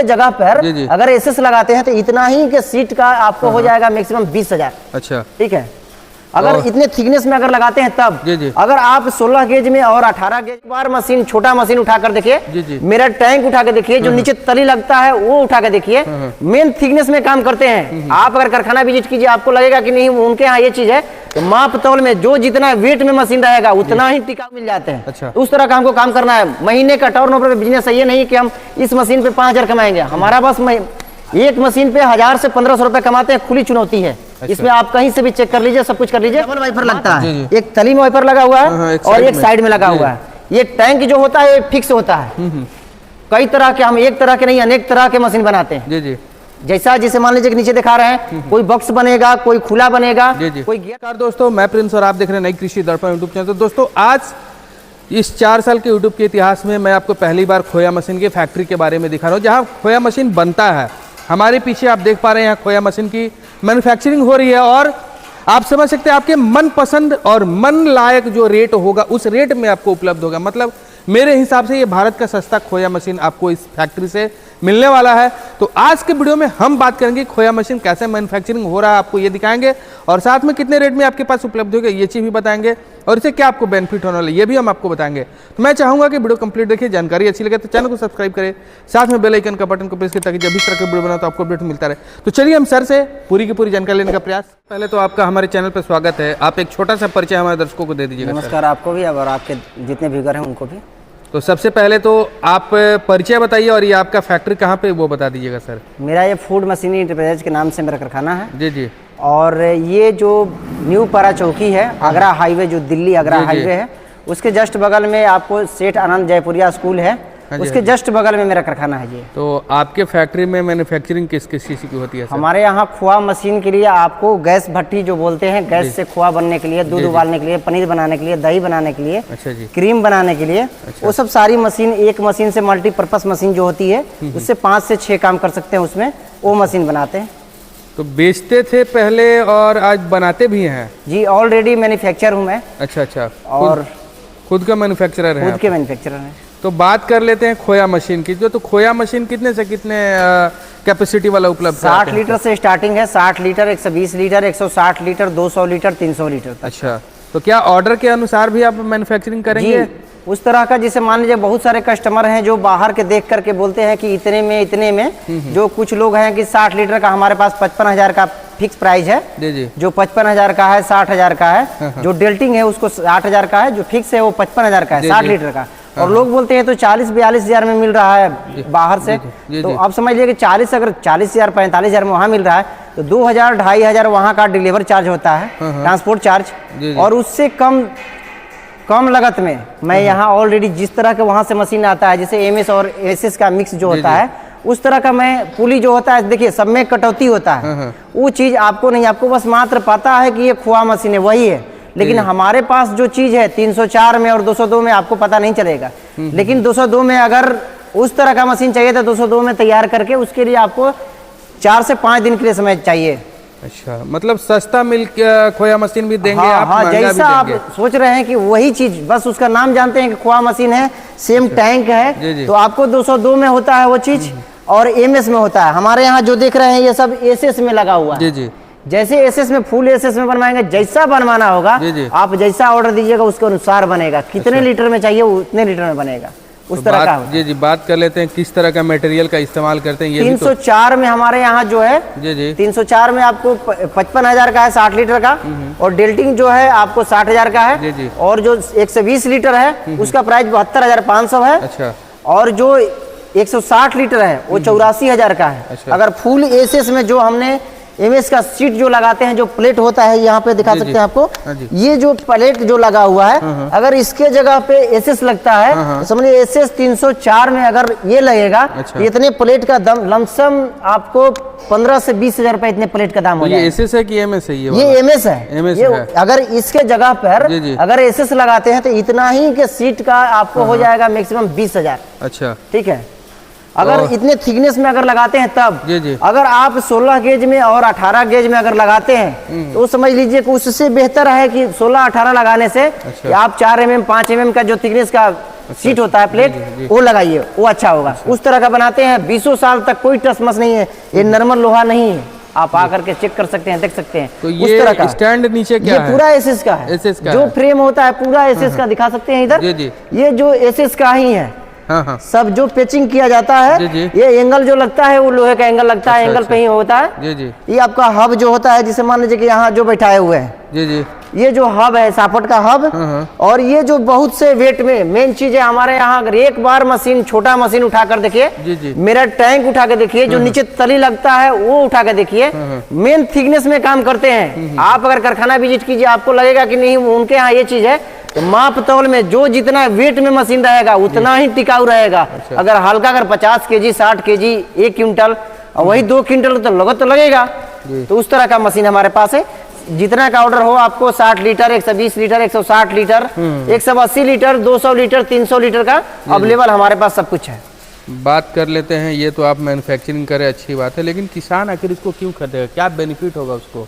जगह पर अगर एसएस लगाते हैं तो इतना ही के सीट का आपको हो जाएगा मैक्सिमम 20,000। अच्छा, ठीक है। अगर इतने थिकनेस में अगर लगाते हैं तब अगर आप 16 गेज में और 18 गेज बार मशीन, छोटा मशीन उठा कर देखिए, मेरा टैंक उठा के देखिए, जो नीचे तली लगता है वो उठा के देखिए, मेन थिकनेस में काम करते हैं। आप अगर कारखाना विजिट कीजिए आपको लगेगा कि नहीं उनके यहाँ ये चीज है, तो माप तौल में जो जितना वेट में मशीन रहेगा उतना ही टिकाऊ मिल जाते हैं। अच्छा। उस तरह का हमको काम करना है। महीने का टर्नओवर बिजनेस है, ये नहीं कि हम इस मशीन पे 5,000 कमाएंगे। हमारा बस एक मशीन पे 1,000 से 1,500 रुपए कमाते हैं, खुली चुनौती है। अच्छा। इसमें आप कहीं से भी चेक कर लीजिए, सब कुछ कर लीजिए। डबल वाइपर लगता है, एक तली में वाइपर लगा हुआ है और एक साइड में लगा हुआ है। ये टैंक जो होता है फिक्स होता है। कई तरह के, हम एक तरह के नहीं अनेक तरह के मशीन बनाते हैं। जैसा जिसे मान लीजिए नीचे दिखा रहे हैं, कोई बॉक्स बनेगा, कोई खुला बनेगा, कोई गियर। दोस्तों मैं प्रिंस और आप देख रहे हैं नई कृषि दर्पण यूट्यूब चैनल। तो दोस्तों आज इस 4 साल के यूट्यूब के इतिहास में मैं आपको पहली बार खोया मशीन की फैक्ट्री के बारे में दिखा रहा हूँ, जहाँ खोया मशीन बनता है। हमारे पीछे आप देख पा रहे हैं यहाँ खोया मशीन की मैन्युफैक्चरिंग हो रही है और आप समझ सकते हैं आपके मनपसंद और मन लायक जो रेट होगा उस रेट में आपको उपलब्ध होगा। मतलब मेरे हिसाब से ये भारत का सस्ता खोया मशीन आपको इस फैक्ट्री से मिलने वाला है। तो आज के वीडियो में हम बात करेंगे खोया मशीन कैसे मैन्युफैक्चरिंग हो रहा है, आपको ये दिखाएंगे और साथ में कितने रेट में आपके पास उपलब्ध होगा ये चीज़ भी बताएंगे और इससे क्या आपको बेनिफिट होने वाला है ये भी हम आपको बताएंगे। तो मैं चाहूंगा कि वीडियो कंप्लीट देखिए, जानकारी अच्छी लगे तो चैनल को सब्सक्राइब करें, साथ में बेल आइकन का बटन को प्रेस करें ताकि जब भी तरह का वीडियो बनाओ तो आपको अपडेट मिलता रहे। तो चलिए हम सर से पूरी की पूरी जानकारी लेने का प्रयास। पहले तो आपका हमारे चैनल पर स्वागत है, आप एक छोटा सा परिचय हमारे दर्शकों को दे दीजिएगा। नमस्कार आपको भी और आपके जितने व्यूअर हैं उनको भी। तो सबसे पहले तो आप परिचय बताइए और ये आपका फैक्ट्री कहाँ पे वो बता दीजिएगा सर। मेरा ये फूड मशीनरी इंटरप्राइजेज के नाम से मेरा कारखाना है। जी। और ये जो न्यू पारा चौकी है, आगरा हाईवे, जो दिल्ली आगरा हाईवे है, उसके जस्ट बगल में आपको सेठ आनंद जयपुरिया स्कूल है, उसके जस्ट बगल में मेरा कारखाना है ये। तो आपके फैक्ट्री में मैन्युफैक्चरिंग किस किस चीज़ की होती है सर? हमारे यहाँ खोआ मशीन के लिए आपको गैस भट्टी जो बोलते हैं, गैस से खोआ बनने के लिए, दूध उबालने के लिए, पनीर बनाने के लिए, दही बनाने के लिए, अच्छा जी, क्रीम बनाने के लिए, वो सब सारी मशीन, एक मशीन से मल्टीपर्पज मशीन जो होती है उससे 5 से 6 काम कर सकते हैं, उसमें वो मशीन बनाते हैं। तो बेचते थे पहले और आज बनाते भी हैं? जी, ऑलरेडी मैन्युफैक्चर हूँ मैं। अच्छा। और खुद का मैन्युफैक्चरर है? खुद के मैन्युफैक्चरर हैं। तो बात कर लेते हैं खोया मशीन की। तो खोया मशीन कितने से कितने कैपेसिटी वाला उपलब्ध है? 60 लीटर से स्टार्टिंग है, 60 litre, 120 litre, 160 litre, 200 litre, 300 litre तक। अच्छा, तो क्या ऑर्डर के अनुसार भी आप मैन्युफैक्चरिंग करेंगे? उस तरह का, जिसे मान लीजिए बहुत सारे कस्टमर हैं जो बाहर के देख करके बोलते हैं कि इतने में जो कुछ लोग हैं कि 60 लीटर का हमारे पास 55,000 का फिक्स प्राइस है। जी। जो 55,000 का है, 60,000 का है, जो डेल्टिंग है उसको 60,000 का है, जो फिक्स है वो 55,000 का है, 60 लीटर का। और लोग बोलते हैं तो 40-42,000 में मिल रहा है बाहर से। तो आप समझ लीजिए कि 40, अगर 40,000 45,000 में वहाँ मिल रहा है तो 2,000 2,500 वहाँ का डिलीवर चार्ज होता है, ट्रांसपोर्ट चार्ज। और उससे कम लागत में मैं यहाँ ऑलरेडी जिस तरह के वहाँ से मशीन आता है, जैसे एमएस और एसएस का मिक्स जो होता है, उस तरह का मैं पुली जो होता है, देखिए सब में कटौती होता है, वो चीज़ आपको नहीं, आपको बस मात्र पता है कि ये खोआ मशीन है, वही है। लेकिन हमारे पास जो चीज़ है 304 में और 202 में आपको पता नहीं चलेगा। लेकिन 202 में अगर उस तरह का मशीन चाहिए तो 202 में तैयार करके उसके लिए आपको 4 से 5 दिन के लिए समय चाहिए। अच्छा, मतलब सस्ता खोया मशीन भी देंगे आप? हाँ, जैसा आप सोच रहे हैं कि वही चीज, बस उसका नाम जानते हैं कि खोआ मशीन है, सेम टैंक है, तो आपको 202 में होता है वो चीज और एमएस में होता है। हमारे यहाँ जो देख रहे हैं ये सब एसएस में लगा हुआ है। जी। जैसे एसएस में, फुल एसएस में बनवाएंगे, जैसा बनवाना होगा आप जैसा ऑर्डर दीजिएगा उसके अनुसार बनेगा। कितने लीटर में चाहिए उतने लीटर में बनेगा, उस तरह का। जी, बात कर लेते हैं किस तरह का मटेरियल का इस्तेमाल करते हैं। ये 304 में हमारे यहाँ जो है, जी 304 में आपको 55,000 का है, 60 लीटर का, और डेल्टिंग जो है आपको 60,000 का है, और जो 120 लीटर है उसका प्राइस 72,500 है। अच्छा। और जो 160 लीटर है वो 84,000 का है। अच्छा। अगर फुल एसएस में जो हमने एमएस का सीट जो लगाते हैं, जो प्लेट होता है, यहाँ पे दिखा सकते हैं आपको, ये जो प्लेट जो लगा हुआ है, अगर इसके जगह पे एसएस लगता है तो समझिए एसएस 304 में अगर ये लगेगा, इतने प्लेट का दाम लमसम आपको 15 से 20,000 रुपए इतने प्लेट का दाम हो जाएगा। ये एसएस है कि एमएस है? ये एमएस है। अगर इसके जगह पर अगर एसएस लगाते हैं तो इतना ही के सीट का आपको हो जाएगा मैक्सिमम 20,000। अच्छा, ठीक है। अगर इतने थिकनेस में अगर लगाते हैं तब अगर आप 16 गेज में और 18 गेज में अगर लगाते हैं तो समझ लीजिए कि उससे बेहतर है कि 16-18 लगाने से कि आप 4 mm 5 mm का जो थिकनेस का सीट होता है प्लेट, वो लगाइए, वो अच्छा होगा। उस तरह का बनाते हैं, 20 साल तक कोई टसमस नहीं है, ये नॉर्मल लोहा नहीं है, आप आकर के चेक कर सकते हैं, देख सकते हैं। तो उस तरह का ये स्टैंड नीचे क्या ये है? पूरा एसएस का है, एसएस का जो है। फ्रेम होता है पूरा एसएस का, दिखा सकते हैं इधर। जी जी। ये जो एसएस का ही है, हाँ हाँ सब जो पेचिंग किया जाता है, जी, जी। ये एंगल जो लगता है वो लोहे का एंगल लगता है, अच्छा, एंगल अच्छा। पे ही होता है। जी जी ये आपका हब जो होता है, जिसे मान लीजिए कि यहाँ जो बैठाए हुए हैं, जी जी। ये जो हब है, सापट का हब। हाँ। और ये जो बहुत से वेट में मेन चीज है हमारे यहाँ, अगर एक बार मशीन, छोटा मशीन उठा कर देखिए, जी, जी। मेरा टैंक उठा के देखिए, जो नीचे तली लगता है वो उठा के देखिए, मेन थिकनेस में काम करते हैं। आप अगर कारखाना विजिट कीजिए, आपको लगेगा कि नहीं उनके यहाँ ये चीज है, तो माप तौल में जो जितना वेट में मशीन रहेगा उतना ही टिकाऊ रहेगा। अगर हल्का, अगर 50 केजी, 60 केजी, 1 क्विंटल, और वही 2 क्विंटल तो लगत तो लगेगा। तो उस तरह का मशीन हमारे पास है। जितना का ऑर्डर हो आपको, 60 litre, 120 litre, 160 litre, 180 litre, 200 litre, 300 litre का अवेलेबल हमारे पास सब कुछ है। बात कर लेते हैं, ये तो आप मैन्युफैक्चरिंग करें, अच्छी बात है, लेकिन किसान आखिर इसको क्यों खरीदेगा, क्या बेनिफिट होगा उसको?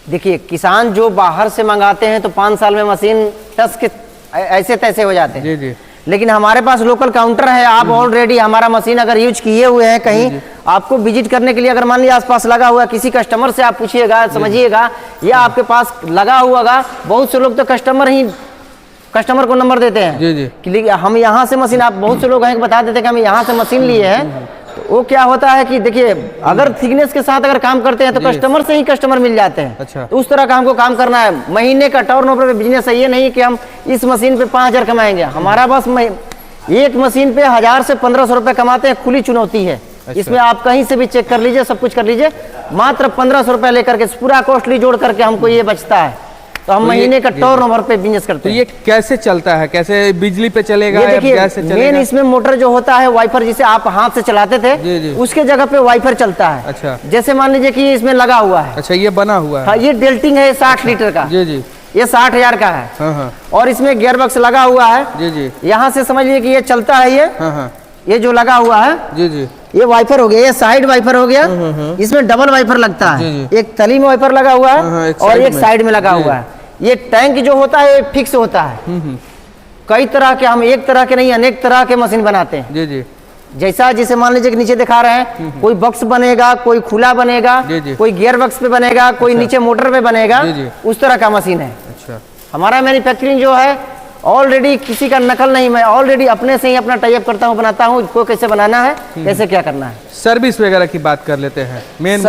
देखिए, किसान जो बाहर से मंगाते हैं तो 5 साल में मशीन टस के ऐसे तैसे हो जाते हैं। जी जी। लेकिन हमारे पास लोकल काउंटर है, आप ऑलरेडी हमारा मशीन अगर यूज किए हुए हैं कहीं, आपको विजिट करने के लिए अगर मान लिया आसपास लगा हुआ है, किसी कस्टमर से आप पूछिएगा, समझिएगा, या आपके पास लगा हुआ होगा। बहुत से लोग तो कस्टमर को नंबर देते हैं जी जी। कि हम यहाँ से मशीन, आप बहुत से लोग हैं बता देते हैं कि हम यहाँ से मशीन लिए हैं। तो वो क्या होता है कि देखिए, अगर थिकनेस के साथ अगर काम करते हैं तो कस्टमर से ही कस्टमर मिल जाते हैं। अच्छा। तो उस तरह का हमको काम करना है। महीने का टर्नओवर पे बिजनेस है, ये नहीं कि हम इस मशीन पे 5000 कमाएंगे। हमारा बस एक मशीन पे 1000 से 1500 रुपए कमाते हैं, खुली चुनौती है। अच्छा। इसमें आप कहीं से भी चेक कर लीजिए, सब कुछ कर लीजिए, मात्र 1500 रुपए लेकर के पूरा कॉस्टली जोड़ करके हमको ये बचता है। तो हम महीने का टर्नओवर पे बिजनेस करते तो हैं। ये कैसे चलता है, कैसे बिजली पे चलेगा ये या देखिए, गैस से मेन चलेगा? इसमें मोटर जो होता है, वाइपर जिसे आप हाथ से चलाते थे, जी, जी। उसके जगह पे वाइपर चलता है। अच्छा। जैसे मान लीजिए कि इसमें लगा हुआ है, अच्छा, ये बना हुआ है। हाँ, ये डेल्टिंग है 60 लीटर का, जी जी। ये 60,000 का है। हाँ हाँ और इसमें गियर बॉक्स लगा हुआ है। जी जी। यहाँ से समझ लीजिए कि ये चलता है, हाँ हाँ ये जो लगा हुआ है, जी जी। ये वाइपर हो गया, ये साइड वाइपर हो गया। इसमें डबल वाइपर लगता जी, है, जी। एक तली में वाइपर लगा हुआ हाँ, है एक और साइड एक में। साइड में लगा जी। हुआ है। ये टैंक जो होता है फिक्स होता है। कई तरह के, हम एक तरह के नहीं अनेक तरह के मशीन बनाते हैं। जी जी। जैसा जिसे मान लीजिए कि नीचे दिखा रहे हैं, कोई बॉक्स बनेगा, कोई खुला बनेगा, जी, जी। कोई गियर बॉक्स पे बनेगा, कोई नीचे मोटर पे बनेगा, जी, जी। उस तरह का मशीन है। अच्छा। हमारा मैन्युफैक्चरिंग जो है ऑलरेडी किसी का नकल नहीं, मैं ऑलरेडी अपने से ही अपना टाइप करता हूँ, बनाता हूँ, को कैसे बनाना है, कैसे क्या करना है। सर्विस वगैरह की बात कर लेते हैं। मेन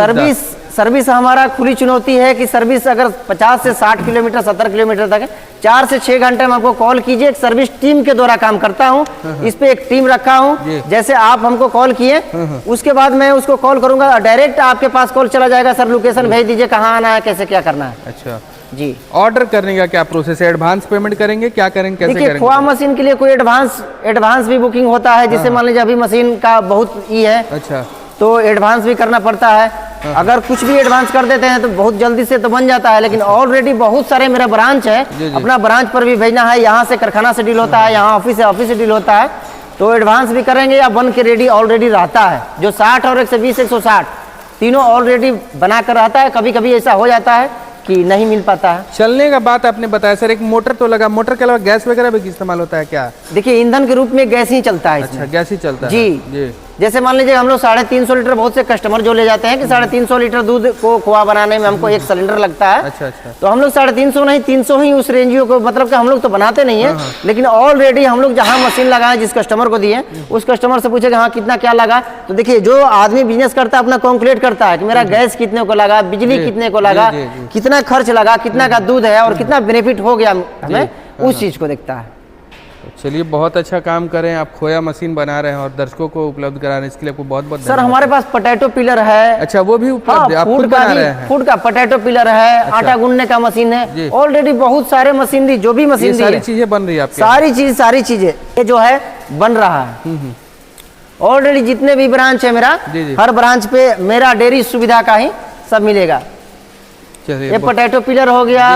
सर्विस हमारा खुली चुनौती है कि सर्विस अगर 50 से 60 किलोमीटर, 70 किलोमीटर तक है, 4 से 6 घंटे में हमको कॉल कीजिए। एक सर्विस टीम के द्वारा काम करता हूँ, इस पे एक टीम रखा हूँ। जैसे आप हमको कॉल किए, उसके बाद मैं उसको कॉल करूंगा, डायरेक्ट आपके पास कॉल चला जाएगा, सर लोकेशन भेज दीजिए, कहाँ आना है, कैसे क्या करना है। अच्छा जी। ऑर्डर करने का क्या प्रोसेस है? एडवांस पेमेंट करेंगे, क्या करेंगे, कैसे देखिए, करेंगे? खोआ मशीन के लिए कोई एडवांस भी बुकिंग होता है। जैसे मान लीजिए अभी मशीन का बहुत ई है, अच्छा। तो एडवांस भी करना पड़ता है। अगर कुछ भी एडवांस कर देते हैं तो बहुत जल्दी से तो बन जाता है। लेकिन ऑलरेडी बहुत सारे मेरा ब्रांच है, अपना ब्रांच पर भी भेजना है, यहाँ से कारखाना से डील होता है, यहाँ ऑफिस है, ऑफिस से डील होता है, तो एडवांस भी करेंगे या बन के रेडी ऑलरेडी रहता है। जो 60 और 120, 160 तीनों ऑलरेडी बना कर रहता है। कभी कभी ऐसा हो जाता है कि नहीं मिल पाता है। चलने का बात आपने बताया सर, एक मोटर तो लगा, मोटर के अलावा गैस वगैरह भी इस्तेमाल होता है क्या? देखिए, ईंधन के रूप में गैस ही चलता है इसमें। अच्छा, गैस ही चलता है। जी जी। जैसे मान लीजिए हम लोग 350 लीटर, बहुत से कस्टमर जो ले जाते हैं कि 350 लीटर दूध को खोआ बनाने में हमको एक सिलेंडर लगता है। अच्छा अच्छा। तो हम लोग 350 नहीं, 300 ही उस रेंजियो को, मतलब कि हम लोग तो बनाते नहीं है, लेकिन ऑलरेडी हम लोग जहाँ मशीन लगाए, जिस कस्टमर को दिए, उस कस्टमर से पूछे कि हाँ कितना क्या लगा। तो देखिए, जो आदमी बिजनेस करता है अपना कैलकुलेट करता है कि मेरा गैस कितने को लगा, बिजली कितने को लगा, कितना खर्च लगा, कितना का दूध है और कितना बेनिफिट हो गया हमें, उस चीज को देखता है। चलिए, बहुत अच्छा काम करें आप, खोया मशीन बना रहे हैं और दर्शकों को उपलब्ध करा रहे हैं, इसके लिए आपको बहुत बहुत सर हमारे पास पोटैटो पिलर है। अच्छा, वो भी उपलब्ध है, आप खुद बना रहे हैं? फूड का पोटैटो पिलर है। अच्छा। आटा गूंदने का मशीन है, ऑलरेडी बहुत सारे मशीन दी, जो भी मशीन दी सारी चीजें बन रही है आपके? सारी चीजें ये जो है बन रहा है ऑलरेडी। जितने भी ब्रांच है मेरा, हर ब्रांच पे मेरा डेयरी सुविधा का ही सब मिलेगा। ये पोटैटो पिलर हो गया,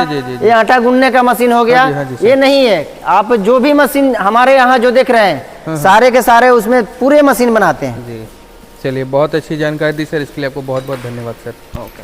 ये आटा गूंदने का मशीन हो गया। ये नहीं है, आप जो भी मशीन हमारे यहाँ जो देख रहे हैं, सारे के सारे उसमें पूरे मशीन बनाते हैं। चलिए, बहुत अच्छी जानकारी दी सर, इसके लिए आपको बहुत बहुत धन्यवाद सर। ओके।